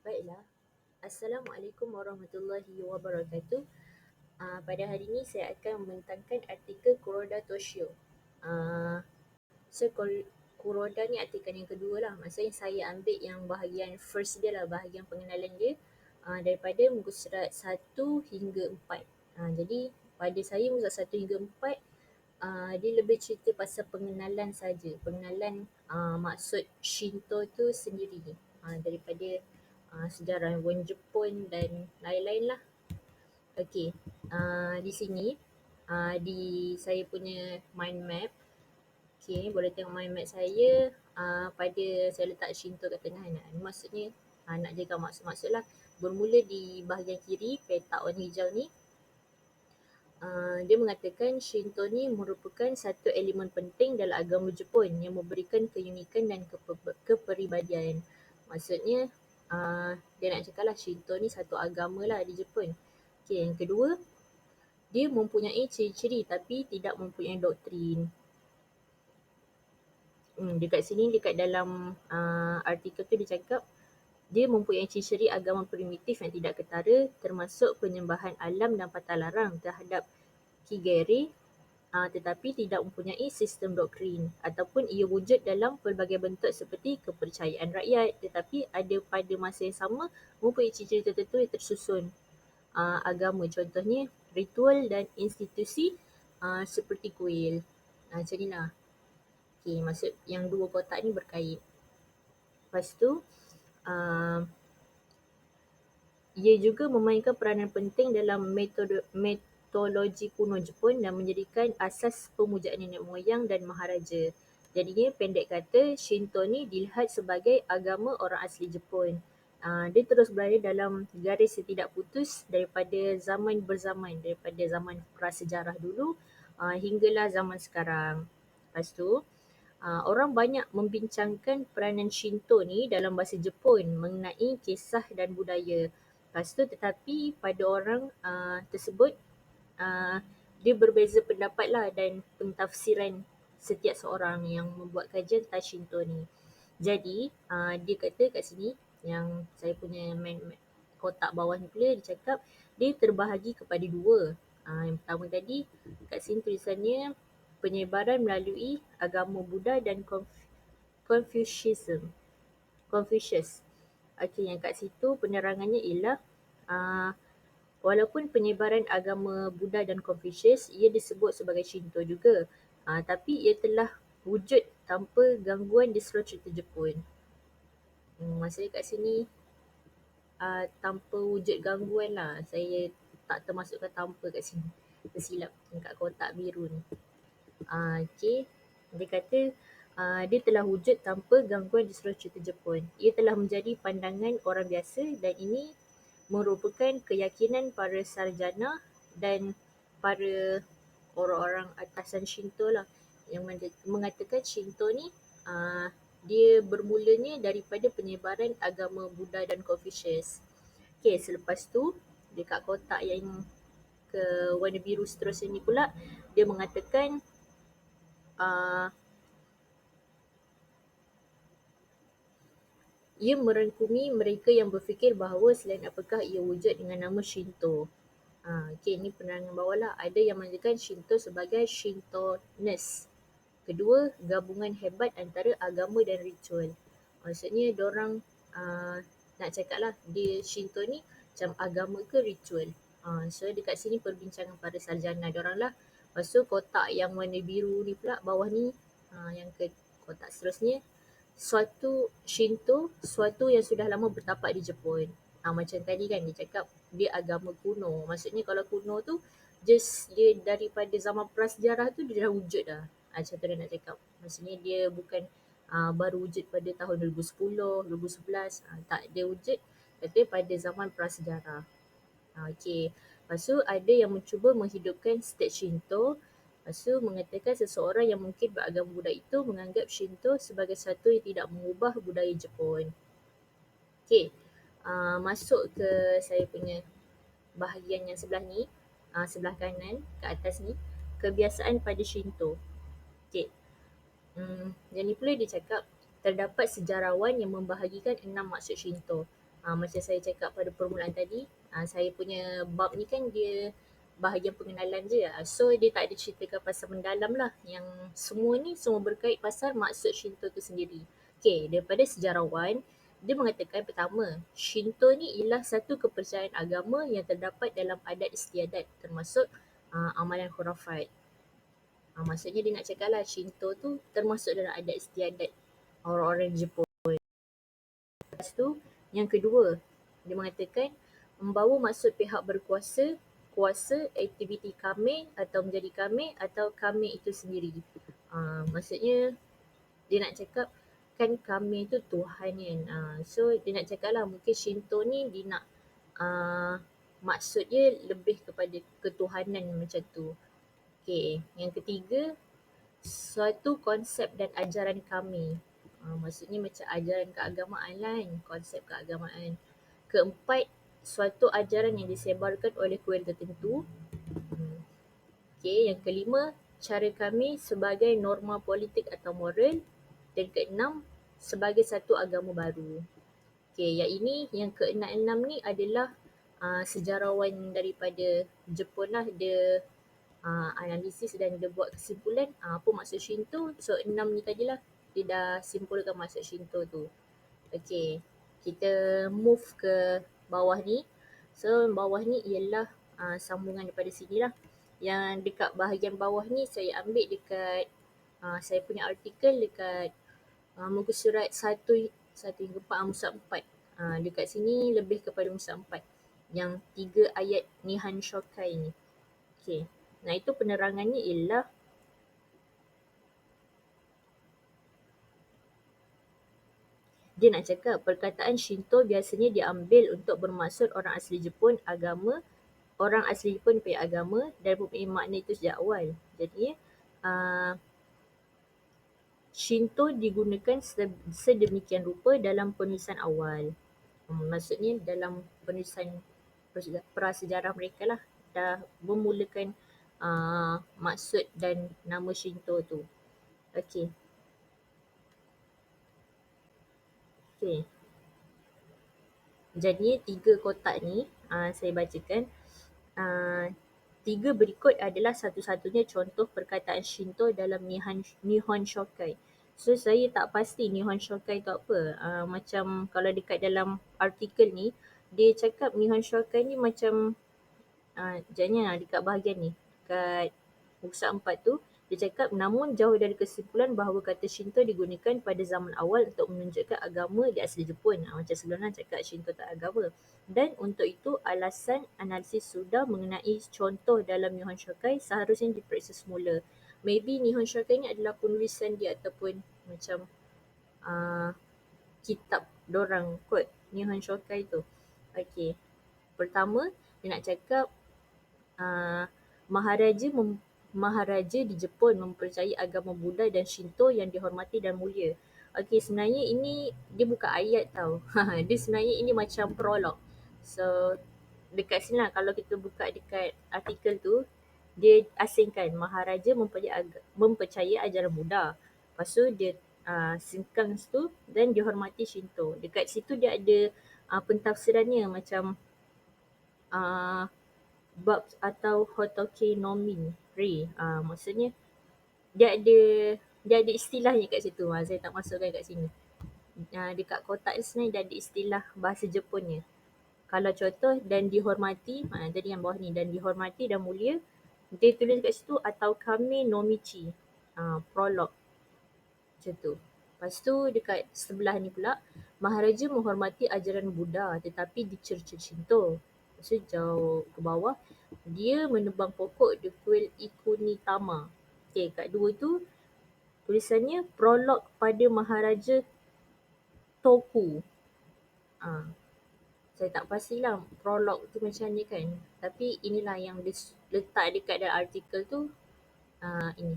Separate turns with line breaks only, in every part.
Baiklah. Assalamualaikum warahmatullahi wabarakatuh. Pada hari ini saya akan membentangkan artikel Kuroda Toshio. Uh, Kuroda ni artikel yang kedua lah. Maksudnya saya ambil yang bahagian first dia lah, bahagian pengenalan dia daripada muka surat 1 hingga 4. Jadi pada saya muka surat 1 hingga 4 dia lebih cerita pasal pengenalan saja, pengenalan maksud Shinto tu sendiri daripada sejarah Wen Jepun dan lain-lain lah. Okey, di sini di saya punya mind map. Okey, boleh tengok mind map saya. Pada saya letak Shinto kat tengah kan. Maksudnya nak jaga maksud-maksud lah. Bermula di bahagian kiri, petak warna hijau ni. Dia mengatakan Shinto ni merupakan satu elemen penting dalam agama Jepun yang memberikan keunikan dan kepribadian. Maksudnya dia nak cakap lah Shinto ni satu agama lah di Jepun. Okay, yang kedua, dia mempunyai ciri-ciri tapi tidak mempunyai doktrin. Dekat sini, dekat dalam artikel tu dia cakap dia mempunyai ciri-ciri agama primitif yang tidak ketara, termasuk penyembahan alam dan patalarang terhadap Kigere, tetapi tidak mempunyai sistem doktrin ataupun ia wujud dalam pelbagai bentuk seperti kepercayaan rakyat, tetapi ada pada masa yang sama mempunyai ciri-ciri tertentu yang tersusun agama, contohnya ritual dan institusi seperti kuil. Macam ni lah. Okay, maksud yang dua kotak ni berkait. Lepas tu ia juga memainkan peranan penting dalam mitologi kuno Jepun dan menjadikan asas pemujaan nenek moyang dan maharaja. Jadinya pendek kata, Shinto ni dilihat sebagai agama orang asli Jepun. Dia terus berada dalam garis yang tidak putus daripada zaman berzaman, daripada zaman prasejarah dulu hinggalah zaman sekarang. Lepas tu, orang banyak membincangkan peranan Shinto ni dalam bahasa Jepun mengenai kisah dan budaya. Lepas tu tetapi pada orang tersebut dia berbeza pendapat lah dan pentafsiran setiap seorang yang membuat kajian tentang Shinto ni. Jadi dia kata kat sini yang saya punya kotak bawah ni pula dia cakap dia terbahagi kepada dua. Yang pertama tadi kat sini tulisannya penyebaran melalui agama Buddha dan Confucius. Okey, yang kat situ penerangannya ialah walaupun penyebaran agama Buddha dan Confucius ia disebut sebagai Shinto juga, tapi ia telah wujud tanpa gangguan di seluruh cerita Jepun. Maksudnya kat sini tanpa wujud gangguan lah. Saya tak termasukkan tanpa kat sini. Tersilap kat kotak biru ni. Okay. Dia kata dia telah wujud tanpa gangguan di seluruh cerita Jepun. Ia telah menjadi pandangan orang biasa dan ini merupakan keyakinan para sarjana dan para orang-orang atasan Shinto lah yang mengatakan Shinto ni dia bermulanya daripada penyebaran agama Buddha dan Confucius. Okay, selepas tu dekat kotak yang ke warna biru seterusnya ni pula dia mengatakan ia merangkumi mereka yang berfikir bahawa selain apakah ia wujud dengan nama Shinto. Okay, ni penerangan bawah lah. Ada yang mengatakan Shinto sebagai Shintoness. Kedua, gabungan hebat antara agama dan ritual. Maksudnya diorang nak cakap lah, dia Shinto ni macam agama ke ritual. So dekat sini perbincangan para sarjana diorang lah. Lepas tu kotak yang warna biru ni pula bawah ni, yang ke kotak seterusnya, suatu Shinto, suatu yang sudah lama bertapak di Jepun. Macam tadi kan dia cakap dia agama kuno. Maksudnya kalau kuno tu just dia daripada zaman prasejarah tu dia dah wujud dah. Macam tu dia nak cakap. Maksudnya dia bukan baru wujud pada tahun 2010, 2011. Tak, dia wujud kata pada zaman prasejarah. Okay. Lepas tu ada yang mencuba menghidupkan state Shinto. Lepas tu mengatakan seseorang yang mungkin beragama Buddha itu menganggap Shinto sebagai satu yang tidak mengubah budaya Jepun. Okay. Masuk ke saya punya bahagian yang sebelah ni, sebelah kanan ke atas ni, kebiasaan pada Shinto. Okay. Yang ni pula dia cakap terdapat sejarawan yang membahagikan 6 maksud Shinto. Macam saya cakap pada permulaan tadi, saya punya bab ni kan dia bahagian pengenalan je. So dia tak ada ceritakan pasal mendalam lah. Yang semua ni semua berkait pasal maksud Shinto tu sendiri. Okay, daripada sejarawan, dia mengatakan pertama, Shinto ni ialah satu kepercayaan agama yang terdapat dalam adat istiadat termasuk amalan khurafat. Maksudnya dia nak cakap lah Shinto tu termasuk dalam adat istiadat orang-orang Jepun. Lepas tu, yang kedua, dia mengatakan membawa maksud pihak berkuasa, kuasa, aktiviti kami atau menjadi kami atau kami itu sendiri. Maksudnya dia nak cakap kan kami tu Tuhan kan. So dia nak cakap lah mungkin Shinto ni dia nak maksud dia lebih kepada ketuhanan macam tu. Okay, yang ketiga, suatu konsep dan ajaran kami. Maksudnya macam ajaran keagamaan lah kan, konsep keagamaan. Keempat, suatu ajaran yang disebarkan oleh kuil tertentu. Okay, yang kelima, cara kami sebagai norma politik atau moral. Dan keenam, sebagai satu agama baru. Okay, yang ini, yang keenam ni adalah sejarawan daripada Jepun lah. Dia analisis dan dia buat kesimpulan apa maksud Shinto. So 6 ni tadilah dia dah simpulkan maksud Shinto tu. Okay, kita move ke bawah ni. So bawah ni ialah sambungan daripada sini lah. Yang dekat bahagian bawah ni saya ambil dekat saya punya artikel dekat muka surat 1 hingga 4, muka 4. Dekat sini lebih kepada muka 4. Yang 3 ayat Nihon Shokai ni. Okay. Nah itu penerangannya ialah dia nak cakap perkataan Shinto biasanya diambil untuk bermaksud orang asli Jepun agama, orang asli Jepun punya agama dan mempunyai makna itu sejak awal. Jadi Shinto digunakan sedemikian rupa dalam penulisan awal. Maksudnya dalam penulisan prasejarah mereka lah dah memulakan maksud dan nama Shinto tu. Okay. Okay. Jadi 3 kotak ni saya bacakan. 3 berikut adalah satu-satunya contoh perkataan Shinto dalam Nihon Shokai. So saya tak pasti Nihon Shokai tu apa. Macam kalau dekat dalam artikel ni, dia cakap Nihon Shokai ni macam jadinya dekat bahagian ni, dekat muka 4 tu, dia cakap namun jauh dari kesimpulan bahawa kata Shinto digunakan pada zaman awal untuk menunjukkan agama di asli Jepun. Macam sebelumnya cakap Shinto tak agama. Dan untuk itu alasan analisis sudah mengenai contoh dalam Nihon Shokai seharusnya diperiksa semula. Maybe Nihon Shokai ni adalah penulisan dia ataupun macam kitab dorang kot Nihon Shokai tu. Okay. Pertama, dia nak cakap Maharaja di Jepun mempercayai agama Buddha dan Shinto yang dihormati dan mulia. Okey, sebenarnya ini dia bukan ayat tau. Dia sebenarnya ini macam prolog. So dekat sini lah kalau kita buka dekat artikel tu, dia asingkan Maharaja mempercayai ajaran Buddha. Lepas tu dia singkang tu dan dihormati Shinto. Dekat situ dia ada pentafsirannya macam bab atau Hotoke no Min Re. Maksudnya dia ada istilahnya kat situ. Saya tak masukkan kat sini. Dekat kotak ni sebenarnya dia ada istilah bahasa Jepunnya. Kalau contoh dan dihormati, jadi yang bawah ni dan dihormati dan mulia, dia tulis kat situ atau kami no Michi. Prolog. Macam tu. Lepas tu dekat sebelah ni pula, Maharaja menghormati ajaran Buddha tetapi dicerca Shinto. Lepas tu jauh ke bawah, dia menebang pokok di kuil Ikunitama. Okay, kat 2 tu tulisannya prolog pada Maharaja Toku. Saya tak pastilah prolog tu macam ni kan. Tapi inilah yang dia letak dekat dalam artikel tu. Ini.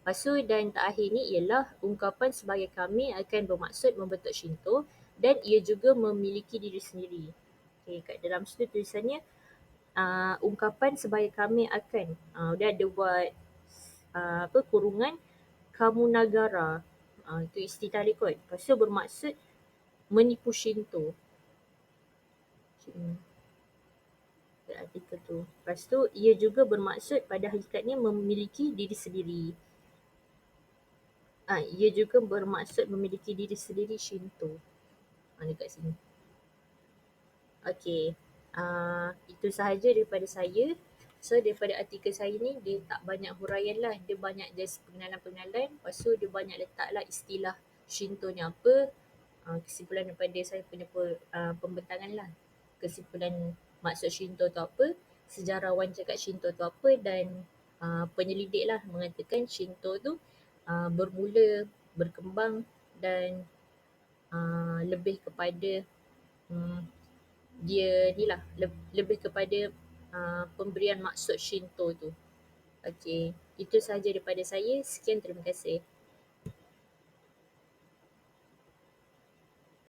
Lepas tu dan terakhir ni ialah ungkapan sebagai kami akan bermaksud membentuk Shinto dan ia juga memiliki diri sendiri. Okay, kat dalam situ tulisannya ungkapan sebagai kami akan dia ada buat kurungan Kamunagara. Itu istilah dia kot. Lepas tu bermaksud menipu Shinto. Hmm, artikel tu. Lepas tu, ia juga bermaksud pada hakikatnya memiliki diri sendiri. Ia juga bermaksud memiliki diri sendiri Shinto. Dekat sini. Okey. Itu sahaja daripada saya. So daripada artikel saya ni dia tak banyak huraian lah. Dia banyak just pengenalan-pengenalan. Lepas tu dia banyak letak lah istilah Shinto ni apa. Kesimpulan daripada saya punya pembentangan lah. Kesimpulan maksud Shinto tu apa. Sejarawan cakap Shinto tu apa. Dan penyelidik lah mengatakan Shinto tu bermula, berkembang dan lebih kepada um, dia ni lah lebih kepada pemberian maksud Shinto tu. Okey, itu sahaja daripada saya. Sekian, terima kasih.